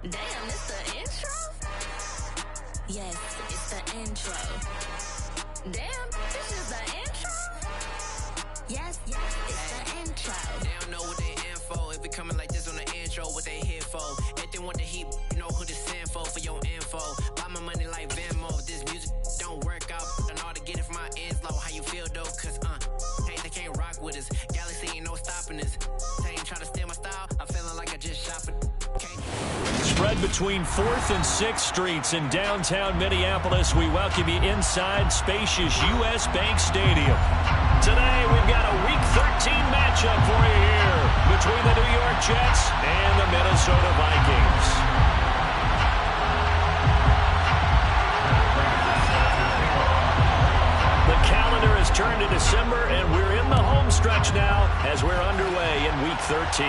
Damn, it's the intro? Yes, it's the intro. Damn, this is the intro? Yes, it's the intro. They don't know what they in for. If we coming like this on the intro, what they here for? If they want the heat, you know who to send for your info. Buy my money like Venmo. This music don't work out. I know how to get it from my ends low. How you feel though? Cause hey, they can't rock with us. Galaxy ain't no stopping us. They ain't try to steal my style. I'm feeling like I just shot it. Spread between 4th and 6th Streets in downtown Minneapolis. We welcome you inside spacious U.S. Bank Stadium. Today, we've got a Week 13 matchup for you here between the New York Jets and the Minnesota Vikings. The calendar has turned to December, and we're in the home stretch now as we're underway in Week 13.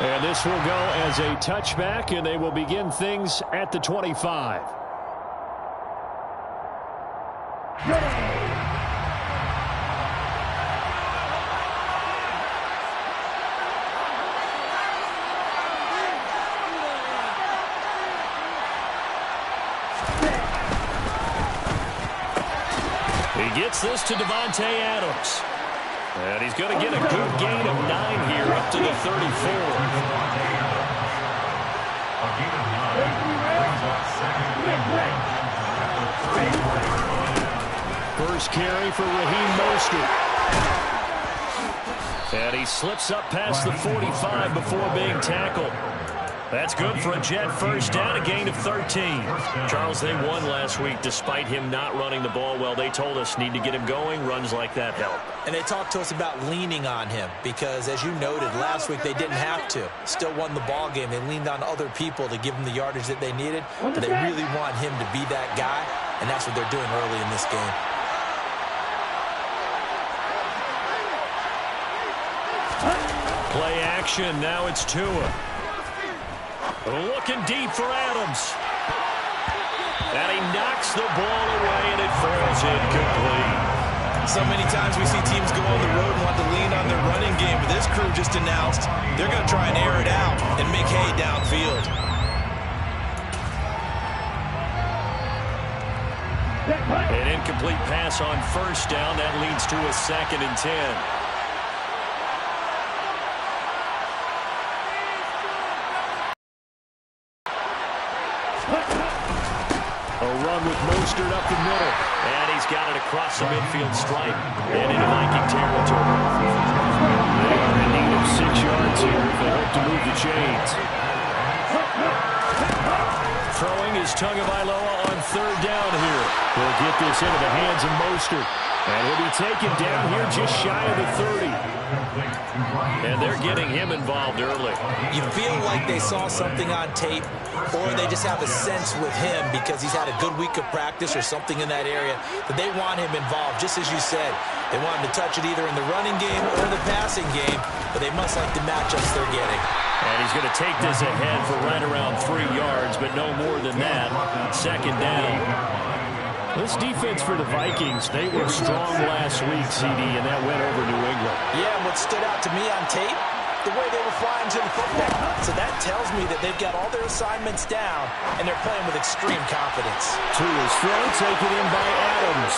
And this will go as a touchback, and they will begin things at the 25. He gets this to Davante Adams. And he's going to get a good gain of 9 here up to the 34. First carry for Raheem Mostert. And he slips up past the 45 before being tackled. That's good for a Jet first down, a gain of 13. Charles, they won last week despite him not running the ball well. They told us need to get him going. Runs like that help. And they talked to us about leaning on him because, as you noted, last week they didn't have to. Still won the ball game. They leaned on other people to give them the yardage that they needed, but they really want him to be that guy, and that's what they're doing early in this game. Play action. Now it's Tua. Looking deep for Adams. And he knocks the ball away, and it falls incomplete. So many times we see teams go on the road and want to lean on their running game, but this crew just announced they're going to try and air it out and make hay downfield. An incomplete pass on first down. That leads to a 2nd and 10. A run with Mostert up the middle. And he's got it across the midfield stripe and into Viking territory. They are in need of 6 yards here if they hope to move the chains. Throwing is Tagovailoa on 3rd down here. He'll get this into the hands of Mostert. And he'll be taken down here just shy of the 30. And they're getting him involved early. You feel like they saw something on tape, or they just have a sense with him because he's had a good week of practice or something in that area that they want him involved. Just as you said, they want him to touch it either in the running game or the passing game, but they must like the matchups they're getting. And he's going to take this ahead for right around 3 yards, but no more than that. 2nd down. This defense for the Vikings, they were strong last week, CD, and that went over New England. Yeah, and what stood out to me on tape, the way they were flying to the football. So that tells me that they've got all their assignments down, and they're playing with extreme confidence. To his throw, taken in by Adams.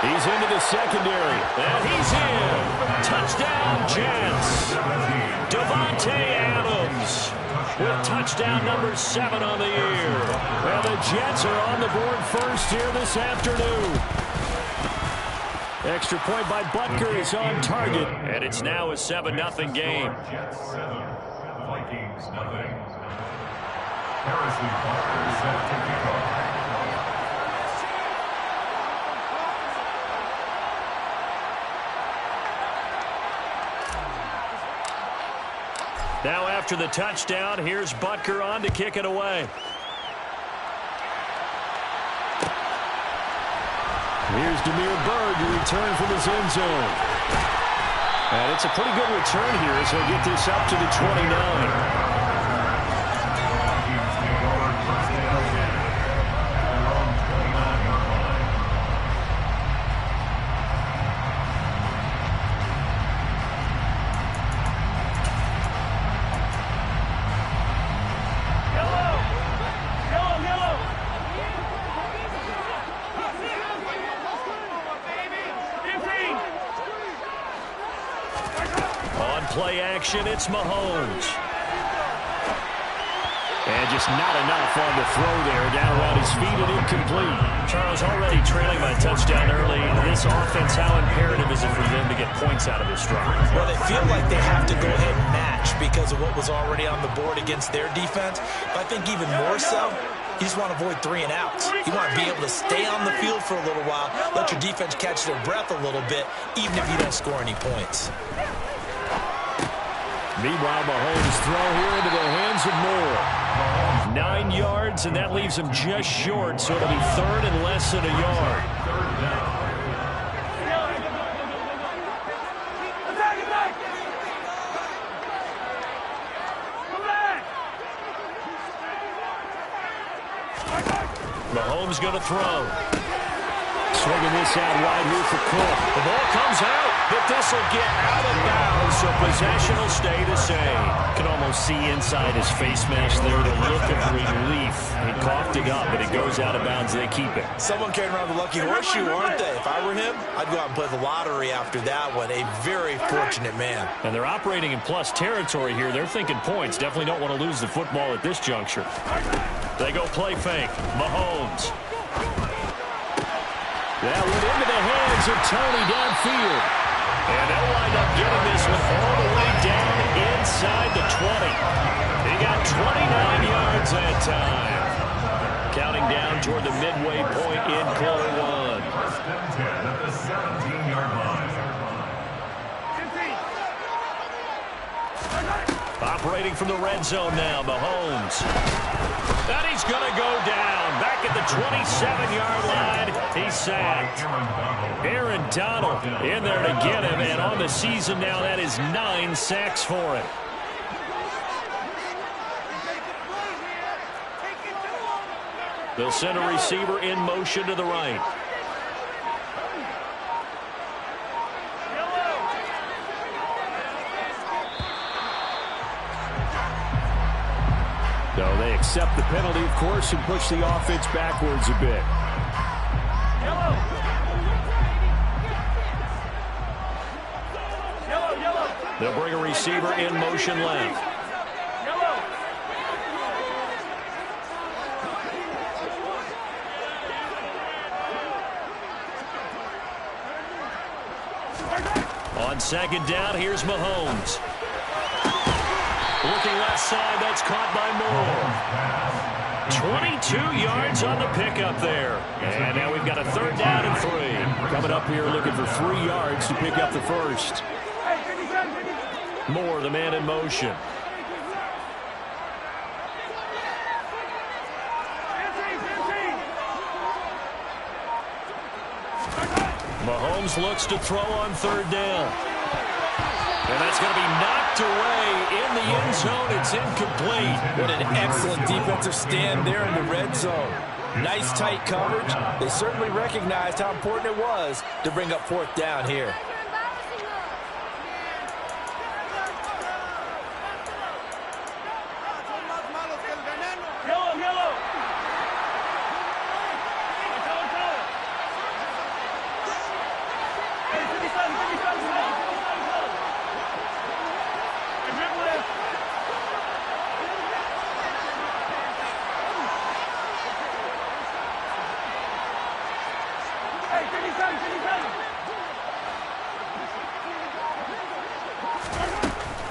He's into the secondary, and he's in. Touchdown, Jets. Davante Adams with touchdown number 7 on the year. Well, the Jets are on the board first here this afternoon. Extra point by Butker is on target, and it's now a 7-0 game. Jets 7, Vikings nothing. Harrison Butker set to kick off. Now after the touchdown, here's Butker on to kick it away. Here's Damiere Byrd to return from his end zone. And it's a pretty good return here as he'll get this up to the 29. play action. It's Mahomes. And just not enough on the throw there. Down around his feet and incomplete. Charles, already trailing by a touchdown early. This offense, how imperative is it for them to get points out of this drive? Well, they feel like they have to go ahead and match because of what was already on the board against their defense. But I think even more so, you just want to avoid 3 and outs. You want to be able to stay on the field for a little while, let your defense catch their breath a little bit, even if you don't score any points. Meanwhile, Mahomes' throw here into the hands of Moore. 9 yards, and that leaves him just short, so it'll be 3rd and less than a yard. Mahomes going to throw. Swinging this out wide here for Cook. The ball comes out, but this will get out of bounds, so possession will stay the same. Can almost see inside his face mask there the look of relief. He coughed it up, but it goes out of bounds. They keep it. Someone carrying around the lucky horseshoe, aren't they? If I were him, I'd go out and play the lottery after that one. A very fortunate man. And they're operating in plus territory here. They're thinking points. Definitely don't want to lose the football at this juncture. They go play fake. Mahomes. That went into the hands of Tony downfield. And they'll wind up getting this one all the way down inside the 20. He got 29 yards that time. Counting down toward the midway point in quarter 1. First and 10 at the 17-yard line. Operating from the red zone now, Mahomes. And he's going to go down. Back at the 27-yard line, he's sacked. Aaron Donald in there to get him, and on the season now, that is 9 sacks for him. They'll send a receiver in motion to the right. So they accept the penalty, of course, and push the offense backwards a bit. They'll bring a receiver in motion left. On second down, here's Mahomes. Looking left side, that's caught by Moore. 22 yards on the pickup there. And now we've got a 3rd down and 3. Coming up here looking for 3 yards to pick up the first. Moore, the man in motion. Mahomes looks to throw on 3rd down. And that's going to be knocked away in the end zone. It's incomplete. What an excellent defensive stand there in the red zone. Nice tight coverage. They certainly recognized how important it was to bring up 4th down here.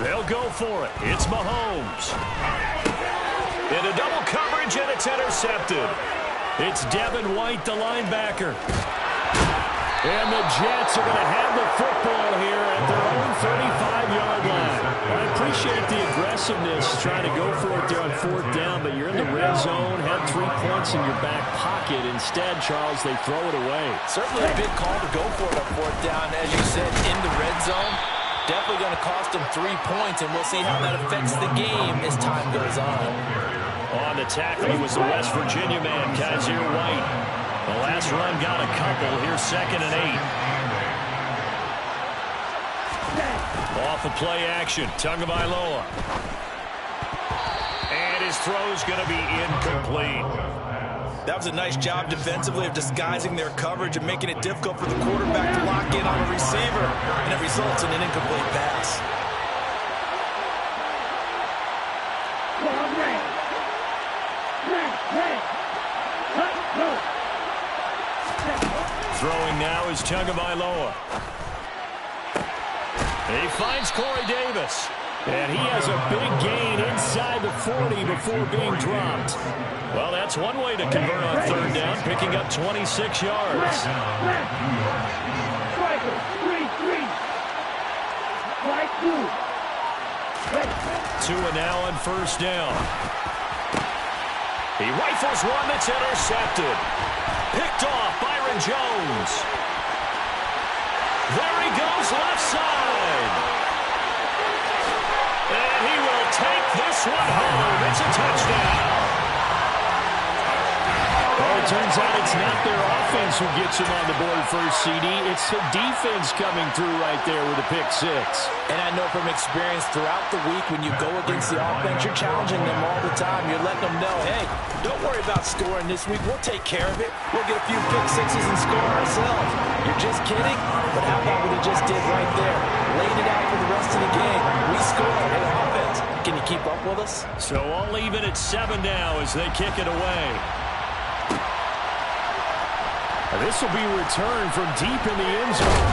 They'll go for it. It's Mahomes. Into double coverage, and it's intercepted. It's Devin White, the linebacker. And the Jets are going to have the football here at their own 35-yard line. I appreciate the aggressiveness trying to go for it there on 4th down, but you're in the red zone, have 3 points in your back pocket. Instead, Charles, they throw it away. Certainly a big call to go for it on 4th down, as you said, in the red zone. Definitely going to cost them 3 points, and we'll see how that affects the game as time goes on. On the tackle, he was the West Virginia man, Kaiser White. The last run got a couple. Here's 2nd and 8. Off of play action, Tagovailoa. And his throw's going to be incomplete. That was a nice job defensively of disguising their coverage and making it difficult for the quarterback to lock in on a receiver, and it results in an incomplete pass. Throwing now is Tagovailoa. He finds Corey Davis. And he has a big gain inside the 40 before being dropped. Well, that's one way to convert on third down, picking up 26 yards. Tua now on first down. He rifles one that's intercepted. Picked off Byron Jones. There he goes left side. And he will take this one home. It's a touchdown. Well, it turns out it's not their offense who gets him on the board first, CD. It's the defense coming through right there with a pick six. And I know from experience throughout the week when you go against the offense, you're challenging them all the time. You're letting them know, hey, don't worry about scoring this week. We'll take care of it. We'll get a few pick sixes and score ourselves. You're just kidding? But how about what he just did right there? Laid it out for the rest of the game. We scored. Hey, offense, can you keep up with us? So all even at 7 now as they kick it away. This will be returned from deep in the end zone.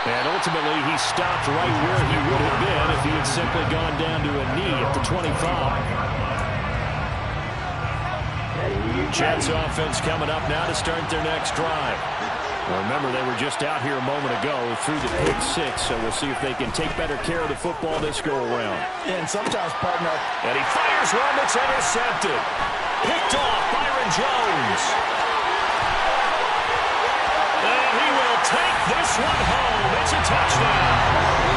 And ultimately, he stopped right where he would have been if he had simply gone down to a knee at the 25. Jets offense coming up now to start their next drive. Well, remember, they were just out here a moment ago through the pick six, so we'll see if they can take better care of the football this go-around. And sometimes, partner. And he fires one that's intercepted. Picked off Byron Jones. And he will take this one home. It's a touchdown.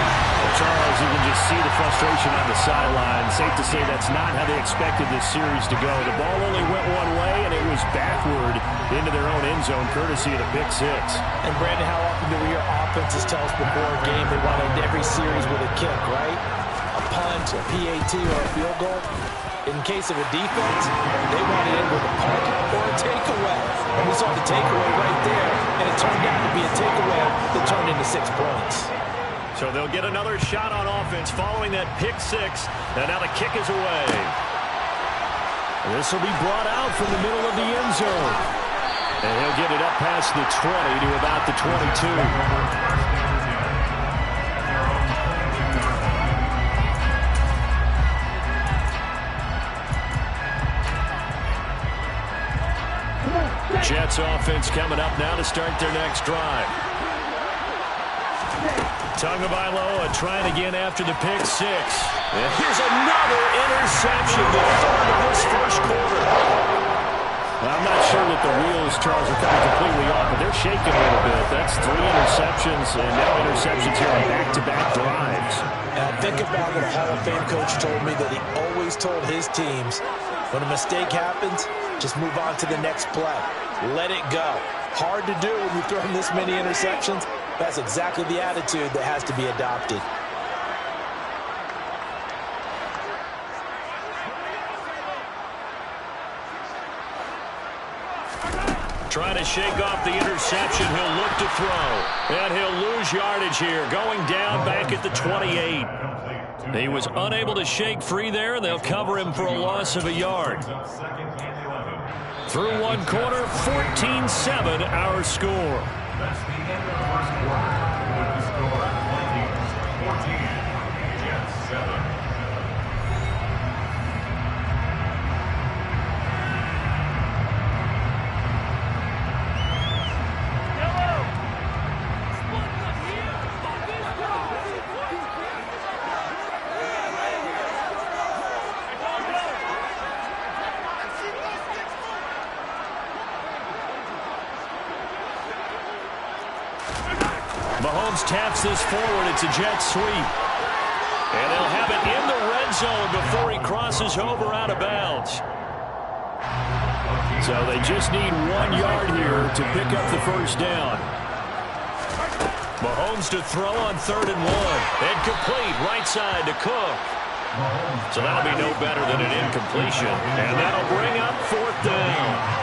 Charles, you can just see the frustration on the sideline. Safe to say that's not how they expected this series to go. The ball only went one way, and it was backward into their own end zone, courtesy of the pick six. And, Brandon, how often do we hear offenses tell us before a game they want to end every series with a kick, right? A punt, a PAT, or a field goal. In case of a defense, they want to end with a punt or a takeaway. And we saw the takeaway right there, and it turned out to be a takeaway that turned into 6 points. So they'll get another shot on offense following that pick six, and now the kick is away. This will be brought out from the middle of the end zone. And he'll get it up past the 20 to about the 22. Jets offense coming up now to start their next drive. Tagovailoa trying again after the pick six. And here's another interception, the third of this first quarter. Well, I'm not sure that the wheels, Charles, are coming completely off, but they're shaking a little bit. That's 3 interceptions, and now interceptions here on back-to-back drives. And think about what a Hall of Fame coach told me, that he always told his teams, when a mistake happens, just move on to the next play. Let it go. Hard to do when you throw in this many interceptions. That's exactly the attitude that has to be adopted. Trying to shake off the interception. He'll look to throw. And he'll lose yardage here. Going down back at the 28. He was unable to shake free there, and they'll cover him for a loss of a yard. Through one quarter, 14-7 our score. That's the end of the first quarter. With the score 20-14. Jets 7. Mahomes taps this forward. It's a jet sweep. And they'll have it in the red zone before he crosses over out of bounds. So they just need 1 yard here to pick up the first down. Mahomes to throw on 3rd and 1. And complete right side to Cook. So that'll be no better than an incompletion. And that'll bring up 4th down.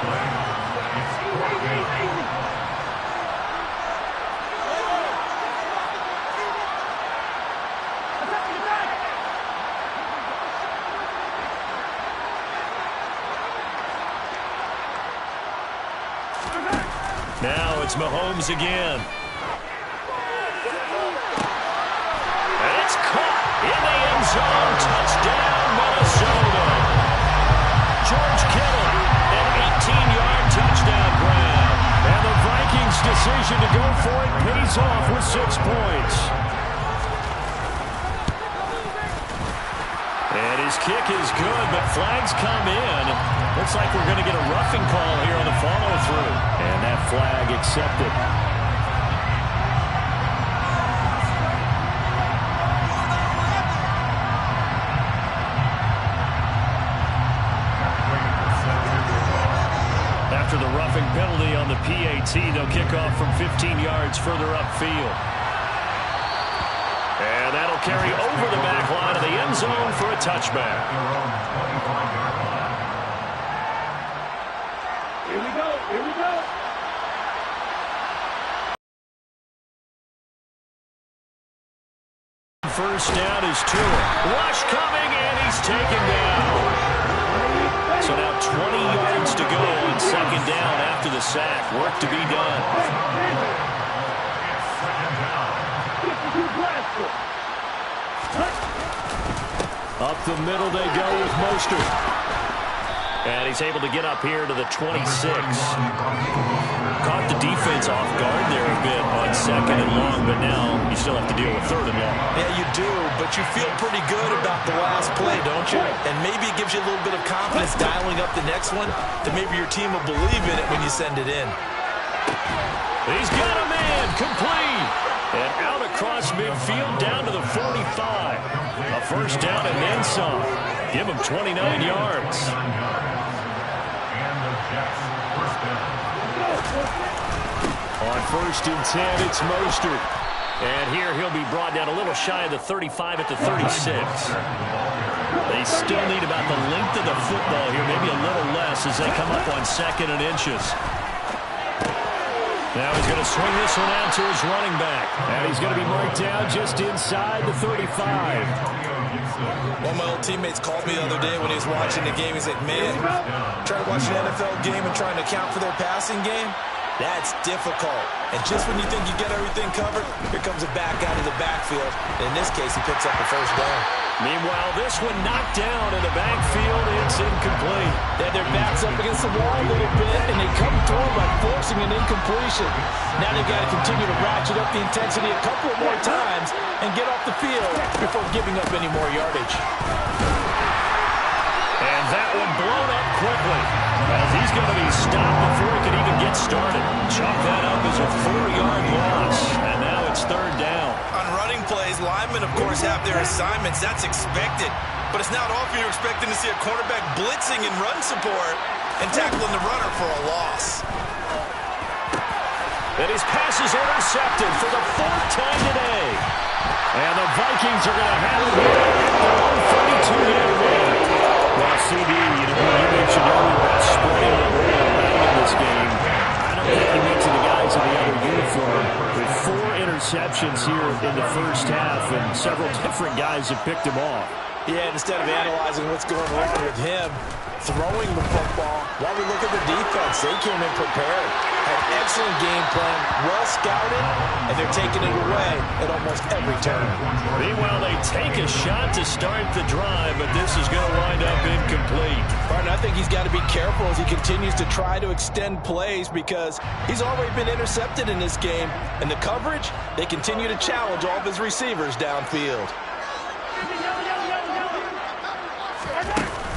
Now it's Mahomes again. And it's caught in the end zone. Touchdown, Minnesota. George Kittle, an 18-yard touchdown grab. And the Vikings' decision to go for it pays off with 6 points. And his kick is good, but flags come in. Looks like we're going to get a roughing call here on the follow-through. And that flag accepted. After the roughing penalty on the PAT, they'll kick off from 15 yards further upfield. And that'll carry over the back line of the end zone for a touchback. Here we go. Here we go. First down is Tua. Rush coming, and he's taken down. So now 20 yards to go on second down after the sack. Work to be done. Up the middle they go with Mostert. And he's able to get up here to the 26. Caught the defense off guard there a bit on second and long, but now you still have to deal with third and long. Yeah, you do, but you feel pretty good about the last play, don't you? And maybe it gives you a little bit of confidence dialing up the next one that maybe your team will believe in it when you send it in. He's got a man, complete. And out across midfield down to the 45. A first down and then some. Give him 29 yards. On 1st and 10, it's Mostert. And here he'll be brought down a little shy of the 35 at the 36. They still need about the length of the football here, maybe a little less as they come up on 2nd and inches. Now he's going to swing this one out to his running back. And he's going to be marked down just inside the 35. One of my old teammates called me the other day when he was watching the game. He's like, man, trying to watch an NFL game and trying to account for their passing game? That's difficult. And just when you think you get everything covered, here comes a back out of the backfield. In this case, he picks up the first down. Meanwhile, this one knocked down in the backfield. It's incomplete. They had their backs up against the wall a little bit, and they come through by forcing an incompletion. Now they've got to continue to ratchet up the intensity a couple of more times and get off the field before giving up any more yardage. And that one blown up quickly as he's going to be stopped before he can even get started. Chalk that up as a 4-yard loss, and now it's 3rd down. On running plays, linemen, of course, have their assignments. That's expected. But it's not often you're expecting to see a cornerback blitzing in run support and tackling the runner for a loss. And his pass is intercepted for the 4th time today. And the Vikings are going to have it here at their own 32-yard line. Well, CD, you mentioned earlier about spreading the ball around in this game. I don't think you mentioned the guys in the other uniform. With 4 interceptions here in the first half, and several different guys have picked him off. Yeah, instead of analyzing what's going on with him, throwing the football, while we look at the defense, they came in prepared. Had excellent game plan, well scouted, and they're taking it away at almost every turn. Meanwhile, they take a shot to start the drive, but this is going to wind up incomplete. Martin, I think he's got to be careful as he continues to try to extend plays because he's already been intercepted in this game. And the coverage, they continue to challenge all of his receivers downfield.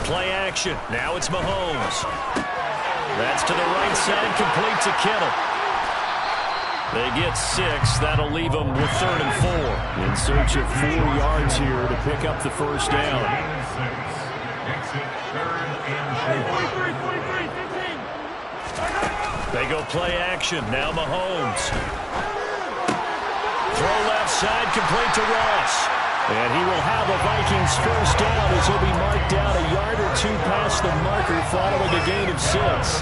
Play action. Now it's Mahomes. That's to the right side, complete to Kittle. They get 6. That'll leave them with 3rd and 4. In search of 4 yards here to pick up the first down. They go play action. Now Mahomes. Throw left side, complete to Ross. And he will have a Vikings first down as he'll be marked down a yard or 2 past the marker following a gain of 6.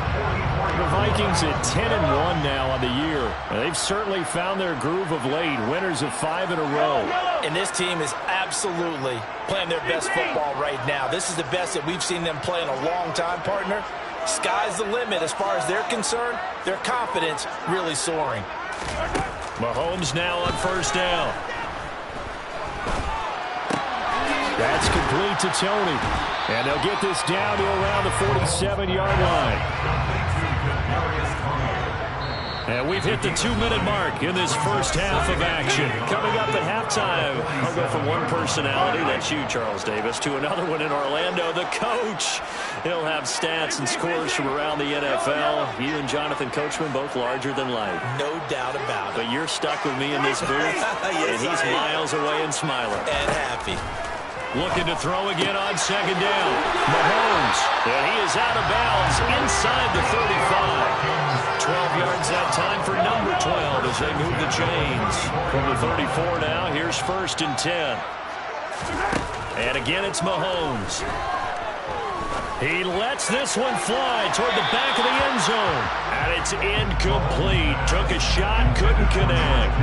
The Vikings at 10-1 now on the year. And they've certainly found their groove of late, winners of 5 in a row. And this team is absolutely playing their best football right now. This is the best that we've seen them play in a long time, partner. Sky's the limit as far as they're concerned. Their confidence really soaring. Mahomes now on first down. That's complete to Tony. And they'll get this down to around the 47-yard line. And we've hit the 2-minute mark in this first half of action. Coming up at halftime, I'll go from one personality, that's you, Charles Davis, to another one in Orlando, the coach. He'll have stats and scores from around the NFL. You and Jonathan Coachman, both larger than life. No doubt about it. But you're stuck with me in this booth, yes, and he's miles away and smiling. And happy. Looking to throw again on second down. Mahomes, and he is out of bounds inside the 35. 12 yards that time for number 12 as they move the chains. From the 34 now, here's first and 10. And again, it's Mahomes. He lets this one fly toward the back of the end zone. And it's incomplete. Took a shot, couldn't connect.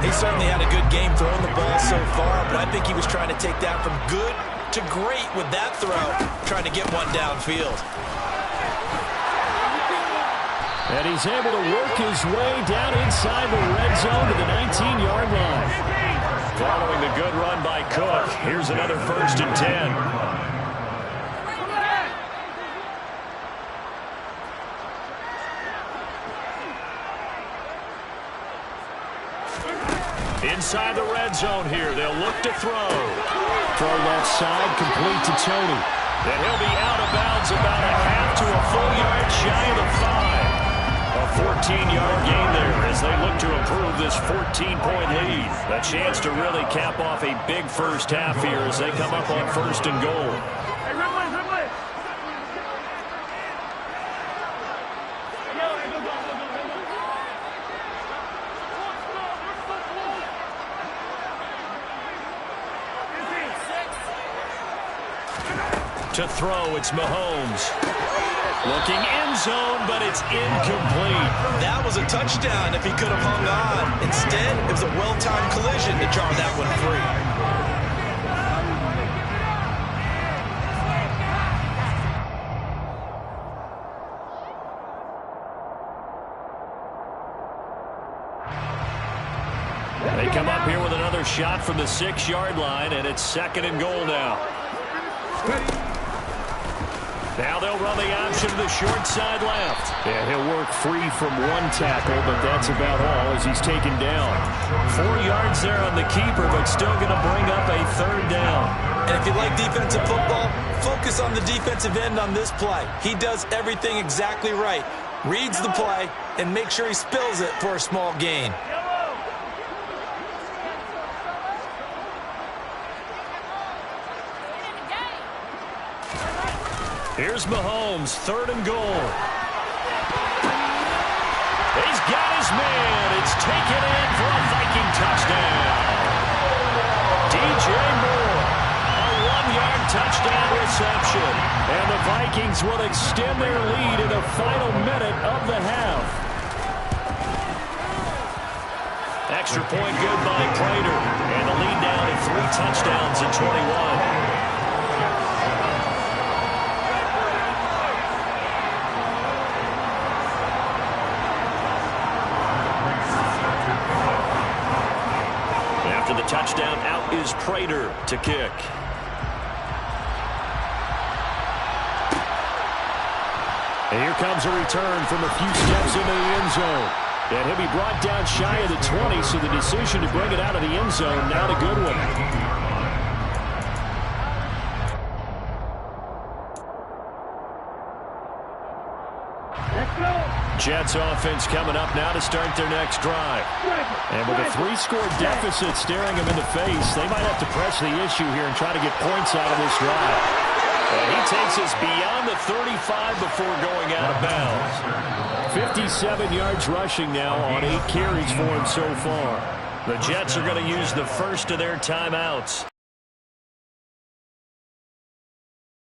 He certainly had a good game throwing the ball so far, but I think he was trying to take that from good to great with that throw, trying to get one downfield. And he's able to work his way down inside the red zone to the 19-yard line. Following the good run by Cook, here's another first and 10. Inside the red zone here, they'll look to throw. Throw left side, complete to Tony. And he'll be out of bounds about a half to a full yard shy of the 5. A 14-yard gain there as they look to improve this 14-point lead. A chance to really cap off a big first half here as they come up on first and goal. To throw, it's Mahomes. Looking end zone, but it's incomplete. That was a touchdown if he could have hung on. Instead, it was a well-timed collision to jar that one free. They come up here with another shot from the 6-yard line, and it's second and goal now. Now they'll run the option to the short side left. Yeah, he'll work free from one tackle, but that's about all as he's taken down. 4 yards there on the keeper, but still going to bring up a third down. And if you like defensive football, focus on the defensive end on this play. He does everything exactly right. Reads the play and make sure he spills it for a small gain. Here's Mahomes, third and goal. He's got his man. It's taken in for a Viking touchdown. DJ Moore, a 1-yard touchdown reception. And the Vikings will extend their lead in the final minute of the half. Extra point good by Prater. And the lead down to 3 touchdowns in 21. Touchdown, out is Prater to kick. And here comes a return from a few steps into the end zone. And he'll be brought down shy of the 20, so the decision to bring it out of the end zone, not a good one. Jets offense coming up now to start their next drive. And with a 3-score deficit staring them in the face, they might have to press the issue here and try to get points out of this drive. And he takes us beyond the 35 before going out of bounds. 57 yards rushing now on 8 carries for him so far. The Jets are going to use the first of their timeouts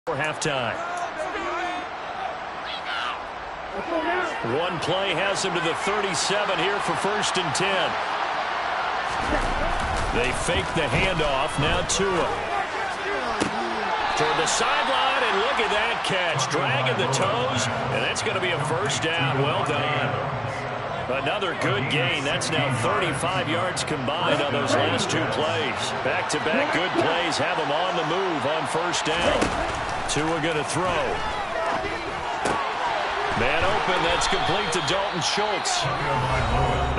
for halftime. One play has him to the 37 here for first and 10. They fake the handoff. Now Tua. Toward the sideline, and look at that catch. Dragging the toes, and that's going to be a first down. Well done. Another good gain. That's now 35 yards combined on those last 2 plays. Back-to-back good plays have them on the move on first down. Tua going to throw. Man open, that's complete to Dalton Schultz.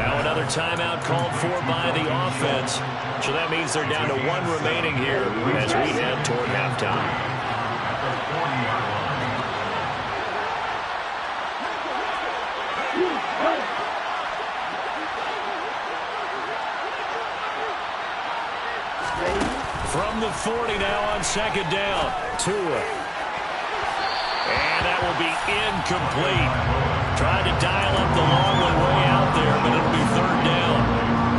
Now another timeout called for by the offense. So that means they're down to 1 remaining here as we head toward halftime. From the 40 now on second down. Tua. And that will be incomplete. Trying to dial up the long one way out there, but it'll be third down.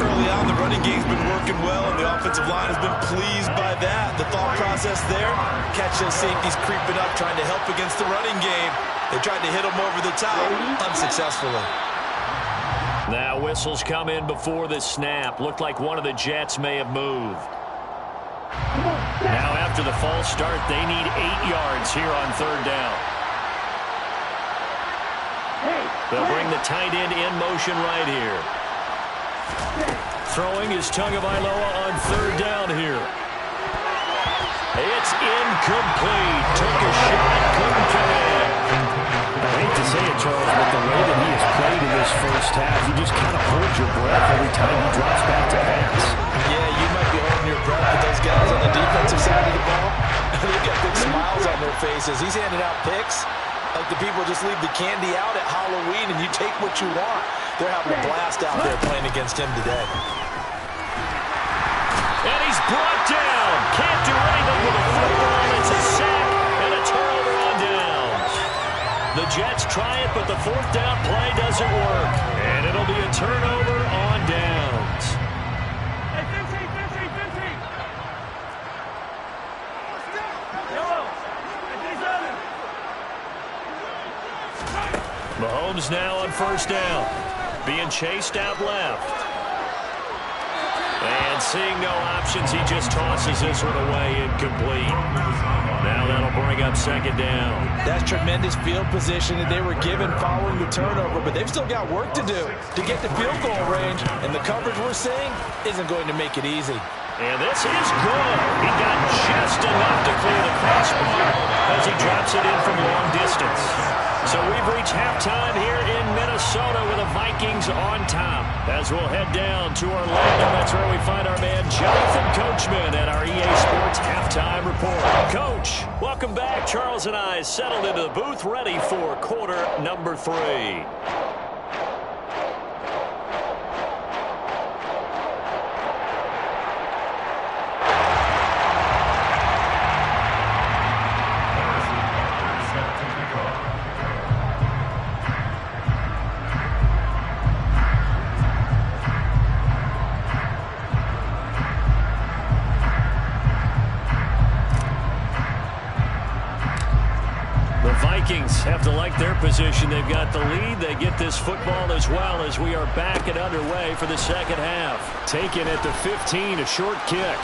Early on, the running game's been working well, and the offensive line has been pleased by that. The thought process there, catch those safeties creeping up, trying to help against the running game. They tried to hit them over the top, unsuccessfully. Now whistles come in before the snap. Looked like one of the Jets may have moved. Now after the false start, they need 8 yards here on third down. They'll bring the tight end in motion right here. Throwing is Tagovailoa on third down here. It's incomplete. Took a shot, couldn't connect. I hate to say it, Charles, but the way that he has played in this first half, you just kind of hold your breath every time he drops back to pass. Yeah, you might be holding your breath, but those guys on the defensive side of the ball, they've got big smiles on their faces. He's handing out picks like the people just leave the candy out at Halloween and you take what you want. They're having a blast out there playing against him today. And he's brought down. Can't do anything with a football. It's a sack and a turnover on downs. The Jets try it, but the fourth down play doesn't work. And it'll be a turnover on downs. Mahomes now on first down. Being chased out left. And seeing no options, he just tosses this one away, incomplete. Now that'll bring up second down. That's tremendous field position that they were given following the turnover, but they've still got work to do to get to field goal range, and the coverage we're seeing isn't going to make it easy. And this is good. He got just enough to clear the crossbar as he drops it in from long distance. So we've reached halftime here in Minnesota with the Vikings on top. As we'll head down to Orlando, that's where we find our man Jonathan Coachman at our EA Sports Halftime Report. Coach, welcome back. Charles and I settled into the booth ready for quarter number 3. Have to like their position. They've got the lead. They get this football as well as we are back and underway for the second half. Taken at the 15, a short kick.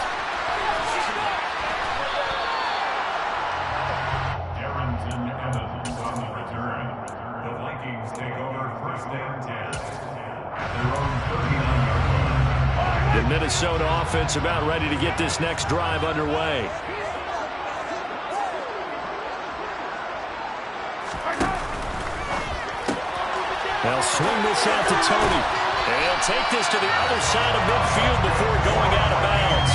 Darrington Evans on the return. The Vikings take over first and 10 at their own 39-yard line. The Minnesota offense about ready to get this next drive underway. They'll swing this out to Tony. And he'll take this to the other side of midfield before going out of bounds.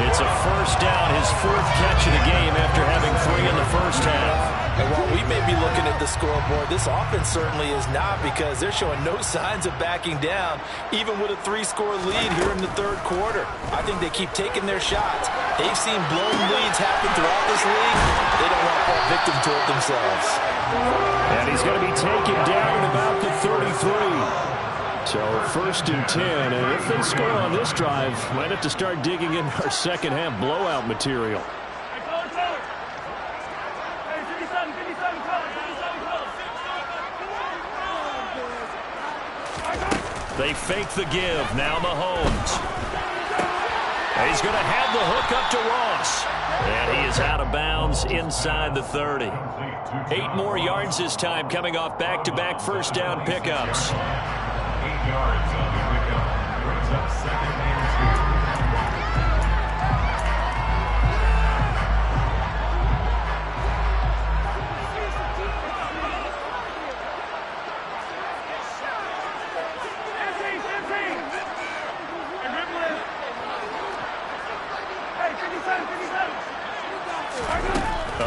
It's a first down, his 4th catch of the game after having 3 in the first half. And while we may be looking at the scoreboard, this offense certainly is not, because they're showing no signs of backing down, even with a 3-score lead here in the third quarter. I think they keep taking their shots. They've seen blown leads happen throughout this league. They don't want to fall victim to it themselves. And he's going to be taken down at about the 33. So first and 10, and if they score on this drive, might have to start digging in our second half blowout material. They fake the give. Now Mahomes. He's going to have the hook up to Ross. And he is out of bounds inside the 30. 8 more yards this time coming off back-to-back first down pickups. 8 yards on the pickup. Brings up 2nd and 2.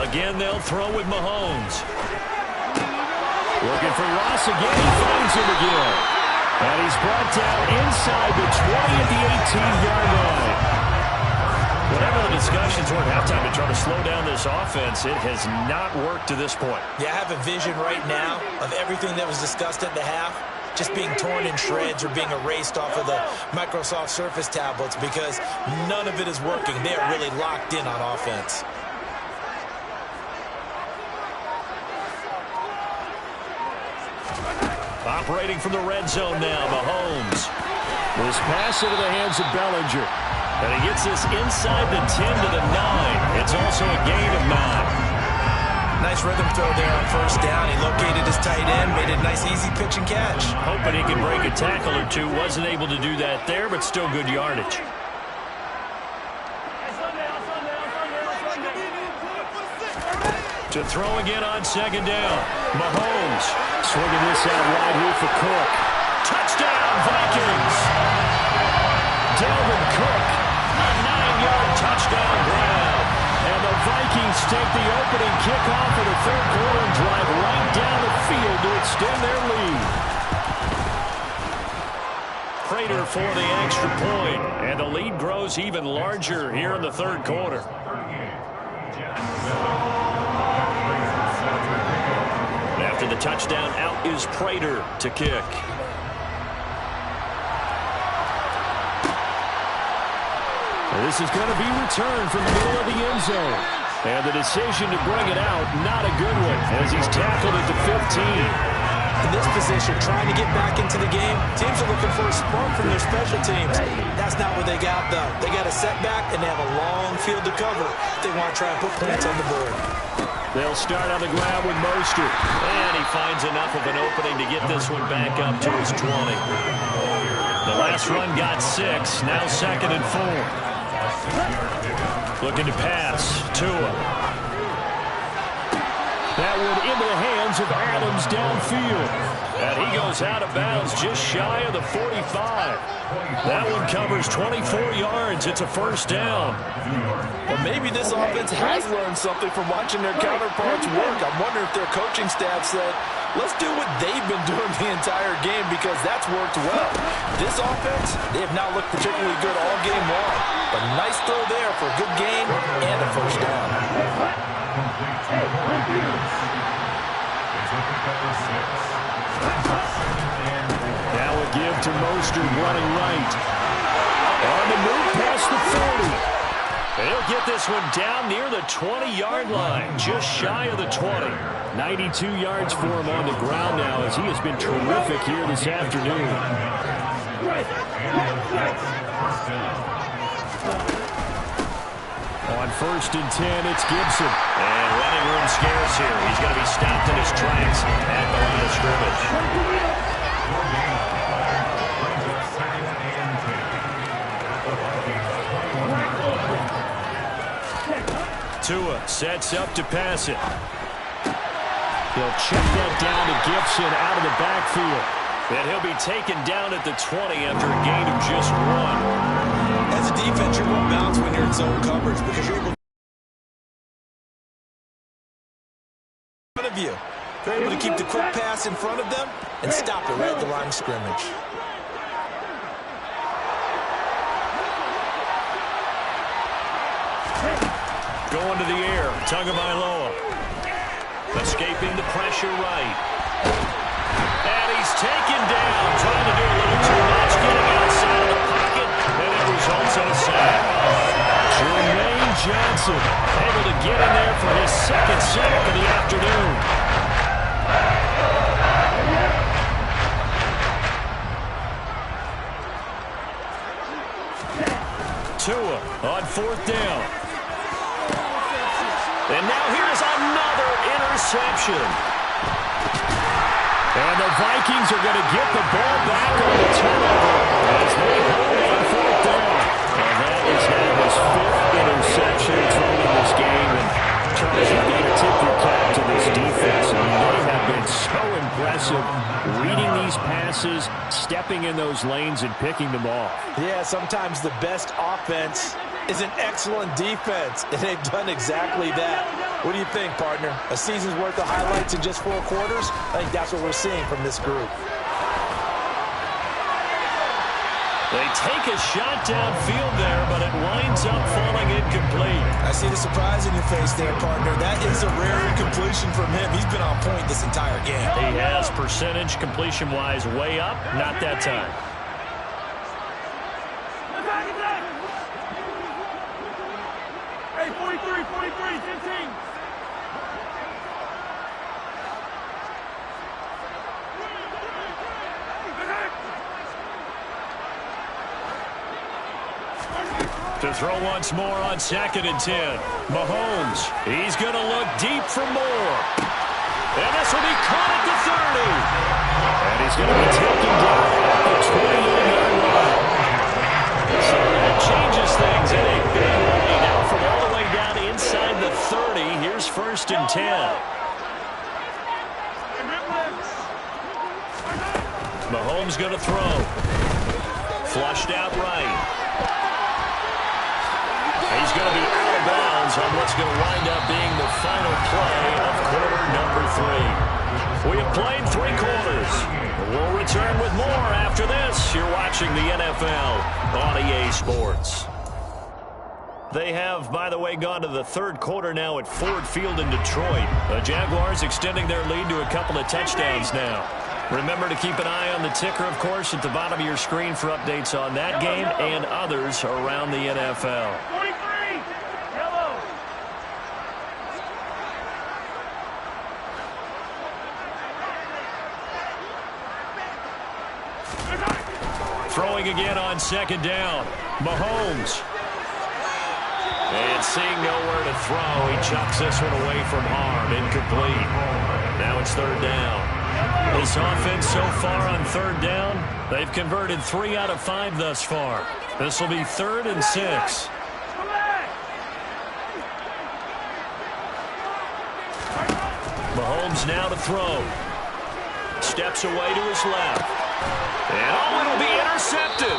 Again, they'll throw with Mahomes. Looking for Ross again. He finds him again. And he's brought down inside the 20 at the 18-yard line. Whatever the discussions were at halftime to try to slow down this offense, it has not worked to this point. Yeah, I have a vision right now of everything that was discussed at the half just being torn in shreds or being erased off of the Microsoft Surface tablets because none of it is working. They are really locked in on offense. Operating from the red zone now, Mahomes. This pass into the hands of Bellinger. And he gets this inside the 10 to the 9. It's also a gain of 9. Nice rhythm throw there on first down. He located his tight end, made a nice easy pitch and catch. Hoping he could break a tackle or two. Wasn't able to do that there, but still good yardage. To throw again on second down. Mahomes swinging this out wide here for Cook. Touchdown, Vikings! Dalvin Cook, a 9-yard touchdown grab. And the Vikings take the opening kickoff of the third quarter and drive right down the field to extend their lead. Prater for the extra point, and the lead grows even larger here in the third quarter. After the touchdown, out is Prater to kick. This is going to be returned from the middle of the end zone. And the decision to bring it out, not a good one, as he's tackled at the 15. In this position, trying to get back into the game, teams are looking for a spark from their special teams. That's not what they got, though. They got a setback, and they have a long field to cover if they want to try and put points on the board. They'll start on the ground with Mostert. And he finds enough of an opening to get this one back up to his 20. The last run got 6, now 2nd and 4. Looking to pass. Tua. That one into the hands of Adams downfield. And he goes out of bounds just shy of the 45. That one covers 24 yards. It's a first down. Well, maybe this offense has learned something from watching their counterparts work. I'm wondering if their coaching staff said, let's do what they've been doing the entire game because that's worked well. This offense, they have not looked particularly good all game long. But nice throw there for a good gain and a first down. Now a give to Mostert running right. On the move past the 40. He'll get this one down near the 20-yard line, just shy of the 20. 92 yards for him on the ground now as he has been terrific here this afternoon. On 1st and 10, it's Gibson. And running room scarce here. He's going to be stopped in his tracks at the line of scrimmage. Tua sets up to pass it. He'll check that down to Gibson out of the backfield. And he'll be taken down at the 20 after a gain of just 1. As a defense, you're going to bounce when you're in zone coverage because you're able to in front of you. They're able to keep the quick pass in front of them and stop it right at the line of scrimmage. Going to the air, Tagovailoa. Escaping the pressure right. And he's taken down, trying to do a little too much, getting outside of the pocket, and it results in a sack. Jermaine Johnson able to get in there for his 2nd sack of the afternoon. Tua on 4th down. now here's another interception. And the Vikings are going to get the ball back on the turnover as they hold on fourth down. And that is now his fifth interception thrown in this game. And Charles, you've got to tip your cap to this defense. I mean, they have been so impressive reading these passes, stepping in those lanes, and picking them off. Yeah, sometimes the best offense is an excellent defense, and they've done exactly that. What do you think, partner? A season's worth of highlights in just 4 quarters? I think that's what we're seeing from this group. They take a shot downfield there, but it winds up falling incomplete. I see the surprise in your face there, partner. That is a rare incompletion from him. He's been on point this entire game. He has percentage completion-wise way up, not that time. Hey, 43, 15. To throw once more on 2nd and 10. Mahomes, he's going to look deep for more. And this will be caught at the 30. And he's going to be taken down at the 28-yard line. So that changes things in a big way. Now from all the way down inside the 30, here's 1st and 10. Mahomes going to throw. Flushed out right. He's going to be out of bounds on what's going to wind up being the final play of quarter number 3. We have played 3 quarters. We'll return with more after this. You're watching the NFL on EA Sports. They have, by the way, gone to the 3rd quarter now at Ford Field in Detroit. The Jaguars extending their lead to a couple of touchdowns now. Remember to keep an eye on the ticker, of course, at the bottom of your screen for updates on that game and others around the NFL. 43, yellow. Throwing again on 2nd down. Mahomes. And seeing nowhere to throw, he chucks this one away from harm. Incomplete. Now it's 3rd down. This offense so far on 3rd down, they've converted 3 out of 5 thus far. This will be 3rd and 6. Mahomes now to throw. Steps away to his left. And it'll be intercepted.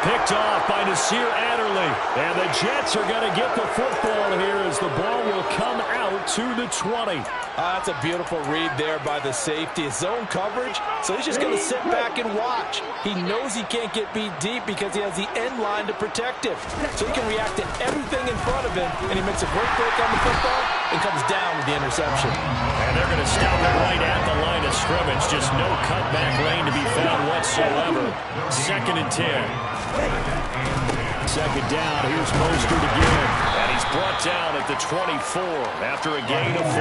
Picked off by Nasir Adderley. And the Jets are going to get the football here as the ball will come out to the 20. That's a beautiful read there by the safety. It's zone coverage, so he's just going to sit back and watch. He knows he can't get beat deep because he has the end line to protect him. So he can react to everything in front of him, and he makes a great break on the football and comes down with the interception. And they're going to stop it right at the line of scrimmage. Just no cutback lane to be found whatsoever. 2nd and 10. 2nd down. Here's Mostert again. And he's brought down at the 24 after a gain of 4.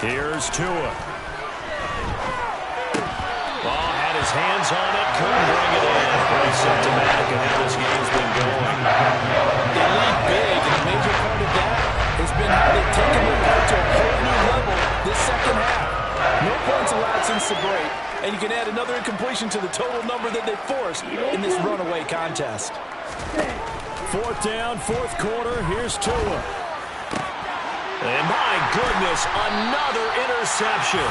Here's Tua. Ball had his hands on it, couldn't bring it in. Pretty symptomatic of how this game's been going. They lead big, and a major part of that has been how they've taken their play to a whole new level this 2nd half. No points allowed since the break, and you can add another incompletion to the total number that they forced in this runaway contest. 4th down, 4th quarter. Here's Tua. And my goodness, another interception.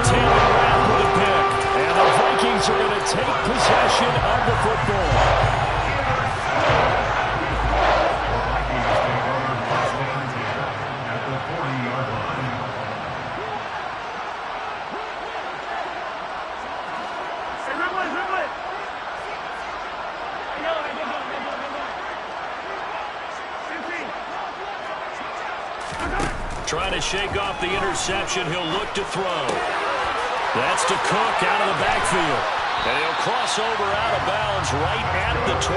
Taylor Rapp with a pick. And the Vikings are going to take possession of the football. Trying to shake off the interception. He'll look to throw. That's to Cook out of the backfield. And he'll cross over out of bounds right at the 25.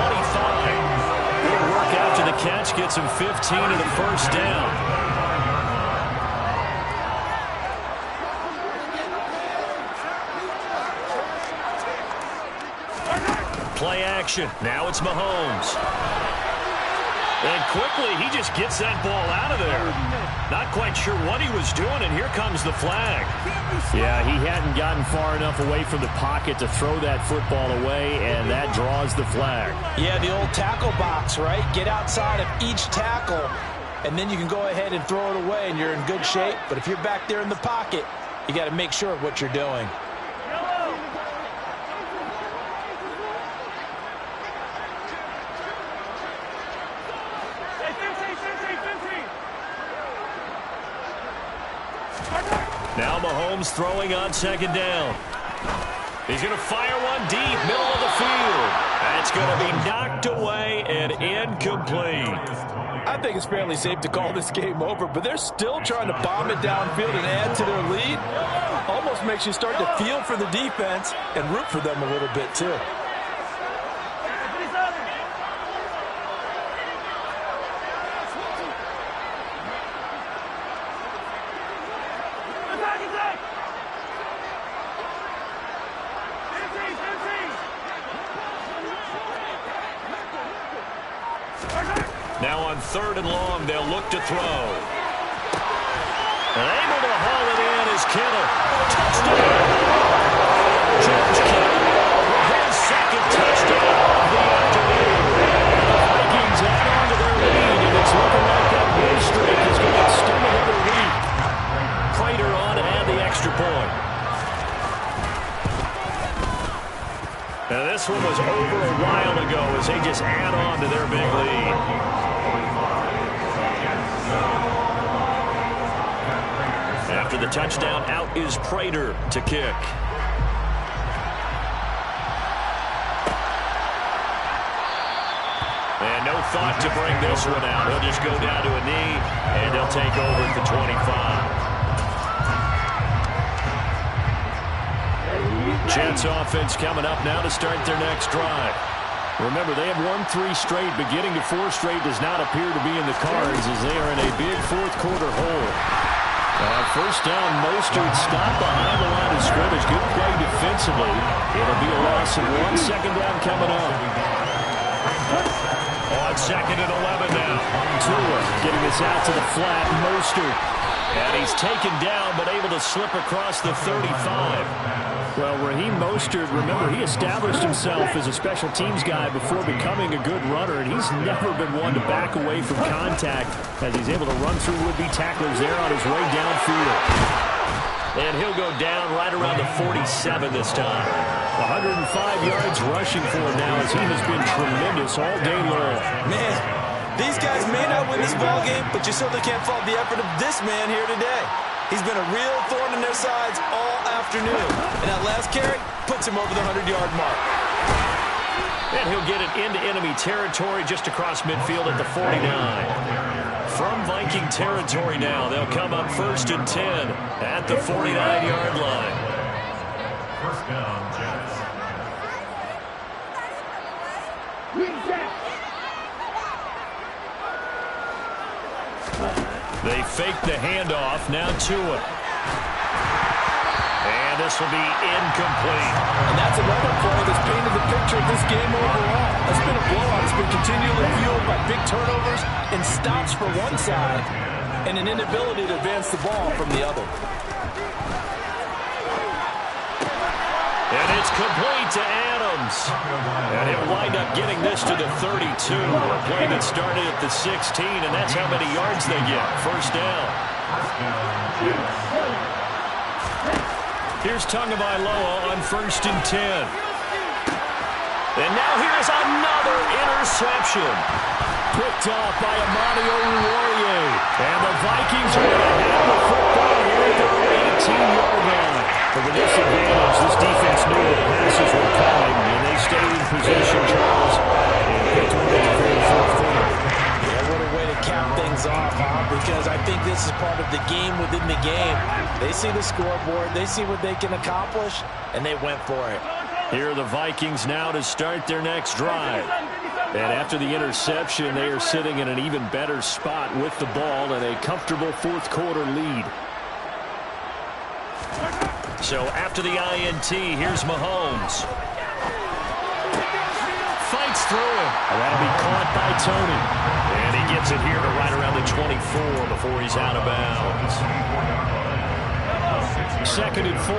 Good work after the catch. Gets him 15 and a 1st down. play action. Now it's Mahomes. And quickly, he just gets that ball out of there. Not quite sure what he was doing, and here comes the flag. Yeah, he hadn't gotten far enough away from the pocket to throw that football away, and that draws the flag. Yeah, the old tackle box, right? Get outside of each tackle, and then you can go ahead and throw it away, and you're in good shape. But if you're back there in the pocket, you got to make sure of what you're doing. Now Mahomes throwing on second down. He's going to fire one deep, middle of the field. That's going to be knocked away and incomplete. I think it's fairly safe to call this game over, but they're still trying to bomb it downfield and add to their lead. Almost makes you start to feel for the defense and root for them a little bit, too. Now on third and long, they'll look to throw. And able to haul it in is Kittle. Touchdown! George Kittle, his second touchdown of the afternoon. The Vikings add on to their lead, and it's looking like that win streak is going to extend another week. Prater on to add the extra point. Now this one was over a while ago as they just add on to their big lead. After the touchdown, out is Prater to kick. And no thought to bring this one out. He'll just go down to a knee, and they'll take over at the 25. Jets offense coming up now to start their next drive. Remember, they have won 3 straight, but getting to 4 straight does not appear to be in the cards as they are in a big fourth-quarter hole. First down, Mostert stopped behind the line of scrimmage. Good play defensively. It'll be a loss of 1. Second down coming up. On second and 11 now. Tua getting this out to the flat. Mostert. And he's taken down, but able to slip across the 35. Well, Raheem Mostert, remember, he established himself as a special teams guy before becoming a good runner, and he's never been one to back away from contact as he's able to run through would-be tacklers there on his way downfield. And he'll go down right around the 47 this time. 105 yards rushing for him now as he has been tremendous all day long. Man, these guys may not win this ball game, but you certainly can't fault the effort of this man here today. He's been a real thorn in their sides all afternoon. And that last carry puts him over the 100-yard mark. And he'll get it into enemy territory just across midfield at the 49. From Viking territory now, they'll come up 1st and 10 at the 49-yard line. First down, Jets. They fake the handoff, now Tua. And this will be incomplete. And that's another play that's painted the picture of this game overall. It's been a blowout. It's been continually fueled by big turnovers and stops for one side and an inability to advance the ball from the other. And it's complete to Adams. And he'll wind up getting this to the 32. A play that started at the 16, and that's how many yards they get. First down. Here's Tagovailoa on 1st and 10. And now here's another interception. Picked off by Amani Oruwariye. And the Vikings are going to have the football here at their 18-yard line. But with this advantage, this defense knew the passes were coming, and they stayed in position, Charles. And picked one off in the fourth quarter. Yeah, what a way to cap things off, huh? Because I think this is part of the game within the game. They see the scoreboard, they see what they can accomplish, and they went for it. Here are the Vikings now to start their next drive. And after the interception, they are sitting in an even better spot with the ball and a comfortable fourth-quarter lead. So after the INT, here's Mahomes. fights through him. And that'll be caught by Tony. And he gets it here to right around the 24 before he's out of bounds. 2nd and 4.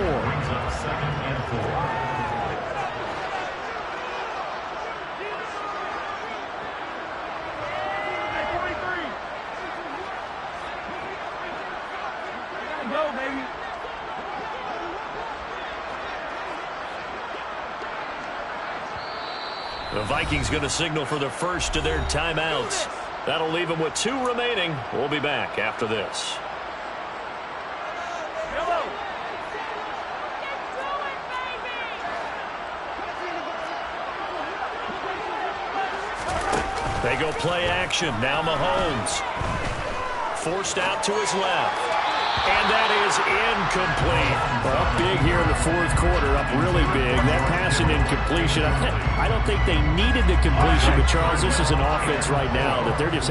Go, baby. The Vikings going to signal for the first of their timeouts. That'll leave them with 2 remaining. We'll be back after this. They go play action. Now Mahomes. Forced out to his left. And that is incomplete. Well, up big here in the 4th quarter, up really big. That pass and incompletion, I don't think they needed the completion, but Charles, this is an offense right now that they're just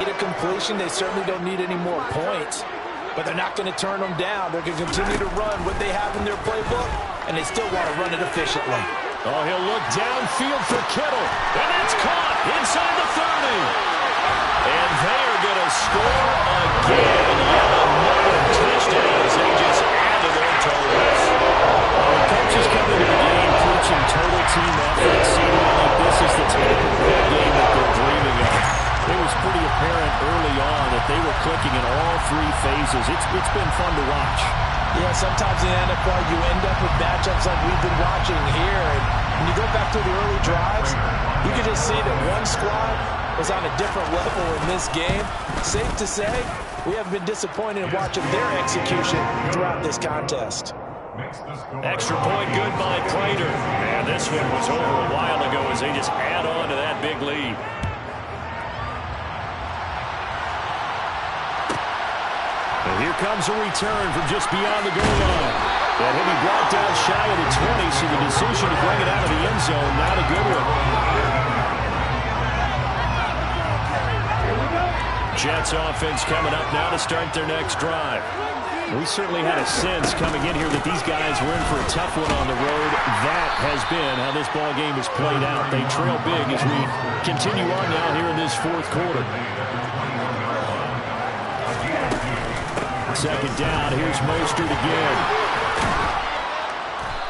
Need a completion, they certainly don't need any more points, but they're not going to turn them down. They're going to continue to run what they have in their playbook, and they still want to run it efficiently. Oh, he'll look downfield for Kittle, and that's caught inside the 30. And they are going to score again. Another touchdown as they just add to their totals. When coaches come into the game preaching total team effort, seeming like this is the type of game that they're dreaming of. It was pretty apparent early on that they were clicking in all 3 phases. It's been fun to watch. Yeah, sometimes in the NFL you end up with matchups like we've been watching here. And when you go back to the early drives, you can just see that one squad was on a different level in this game. Safe to say, we have been disappointed in watching their execution throughout this contest. Extra point good by Prater. And this one was over a while ago as they just add on to that big lead. And here comes a return from just beyond the goal line. And he'll be brought down shy of the 20, so the decision to bring it out of the end zone, not a good one. Jets offense coming up now to start their next drive. We certainly had a sense coming in here that these guys were in for a tough one on the road. That has been how this ball game has played out. They trail big as we continue on now here in this 4th quarter. 2nd down. Here's Mostert again.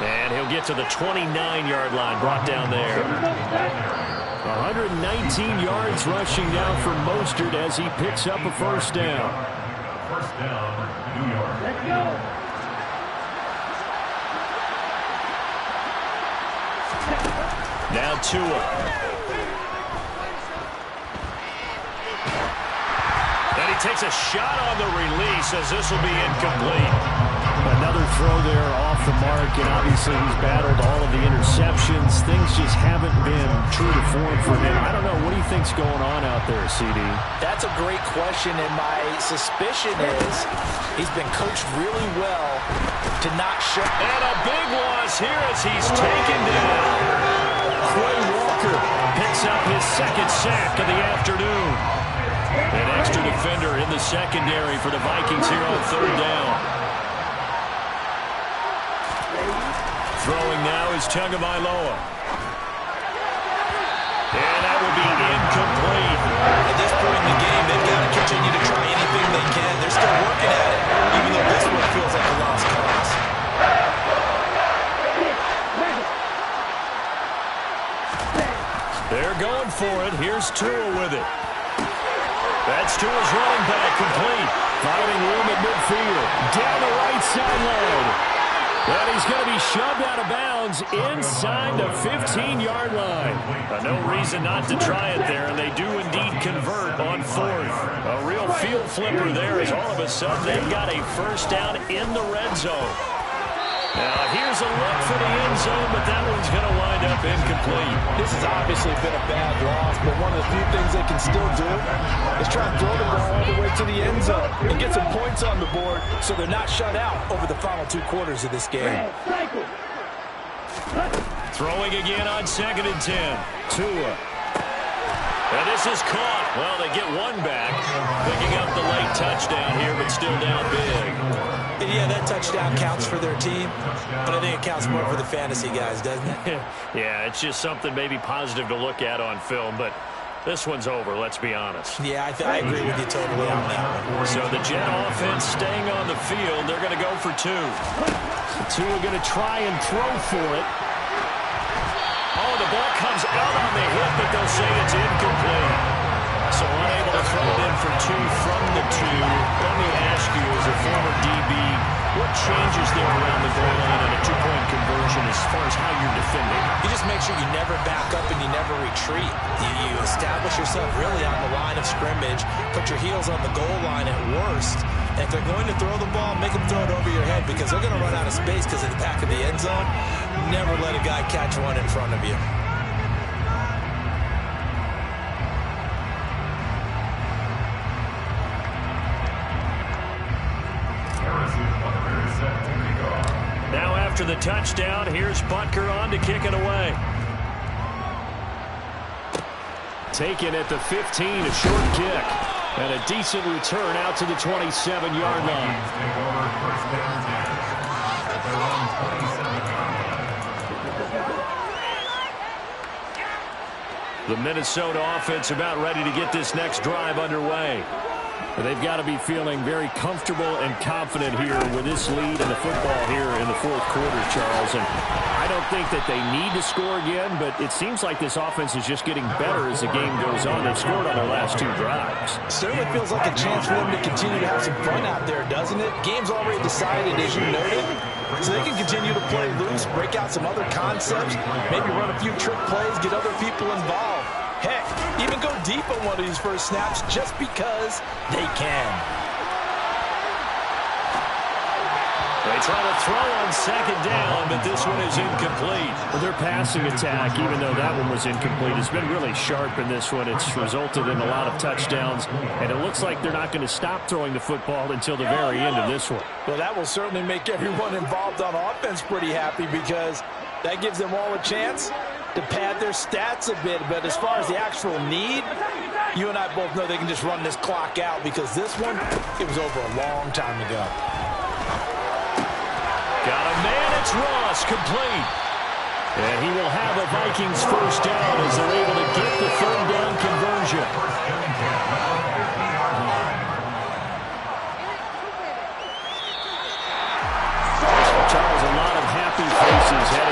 And he'll get to the 29-yard line, brought down there. 119 yards rushing now for Mostert as he picks up a 1st down. 1st down, New York. Let's go. Now Tua. And he takes a shot on the release as this will be incomplete. Another throw there off the mark, and obviously he's battled all of the interceptions. Things just haven't been true to form for him. I don't know. What do you think's going on out there, CD? That's a great question, and my suspicion is he's been coached really well to not show. And a big loss here as he's taken down. Quay Walker picks up his 2nd sack of the afternoon. An extra defender in the secondary for the Vikings here on 3rd down. Throwing now is Tagovailoa. And that will be incomplete. At this point in the game, they've got to continue to try anything they can. They're still working at it, even though this one feels like a lost cause. They're going for it. Here's Tua with it. That's Tua's running back, complete. Finding room at midfield. Down the right sideline. And he's going to be shoved out of bounds inside the 15-yard line. No reason not to try it there, and they do indeed convert on 4th. A real field flipper there as all of a sudden they've got a 1st down in the red zone. Now here's a look for the end zone, but that one's going to wind up incomplete. This has obviously been a bad loss, but one of the few things they can still do is try and throw the ball all the way to the end zone and get some points on the board so they're not shut out over the final 2 quarters of this game. Throwing again on 2nd and 10. Tua. And this is caught. Well, they get one back, picking up the late touchdown here, but still down big. And yeah, that touchdown counts for their team, but I think it counts more for the fantasy guys, doesn't it? Yeah, it's just something maybe positive to look at on film, but this one's over, let's be honest. Yeah, I agree with you totally on that one. So the Jet offense staying on the field. They're going to go for two. The two are going to try and throw for it. Oh, the ball comes out on the hip, but they'll say it's incomplete. So unable to throw it in for two from the two. Let me ask you, as a former DB, what changes there around the goal line and a two-point conversion as far as how you're defending? You just make sure you never back up and you never retreat. You establish yourself really on the line of scrimmage, put your heels on the goal line at worst, and if they're going to throw the ball, make them throw it over your head because they're going to run out of space because of the back of the end zone. Never let a guy catch one in front of you. Now after the touchdown, here's Butker on to kick it away. Taken at the 15, a short kick. And a decent return out to the 27-yard line. Take over first and 10 at their own 27-yard line. The Minnesota offense about ready to get this next drive underway. They've got to be feeling very comfortable and confident here with this lead in the football here in the fourth quarter, Charles. And I don't think that they need to score again, but it seems like this offense is just getting better as the game goes on. They've scored on their last two drives. Certainly feels like a chance for them to continue to have some fun out there, doesn't it? Game's already decided, as you noted, so they can continue to play loose, break out some other concepts, maybe run a few trick plays, get other people involved. Heck, even go deep on one of these first snaps just because they can. They try to throw on second down, but this one is incomplete. Well, their passing attack, even though that one was incomplete, has been really sharp in this one. It's resulted in a lot of touchdowns, and it looks like they're not going to stop throwing the football until the very end of this one. Well, that will certainly make everyone involved on offense pretty happy because that gives them all a chance to pad their stats a bit. But as far as the actual need, you and I both know they can just run this clock out because this one, it was over a long time ago. Got a man, it's Ross, complete. And he will have a Vikings first down as they're able to get the 30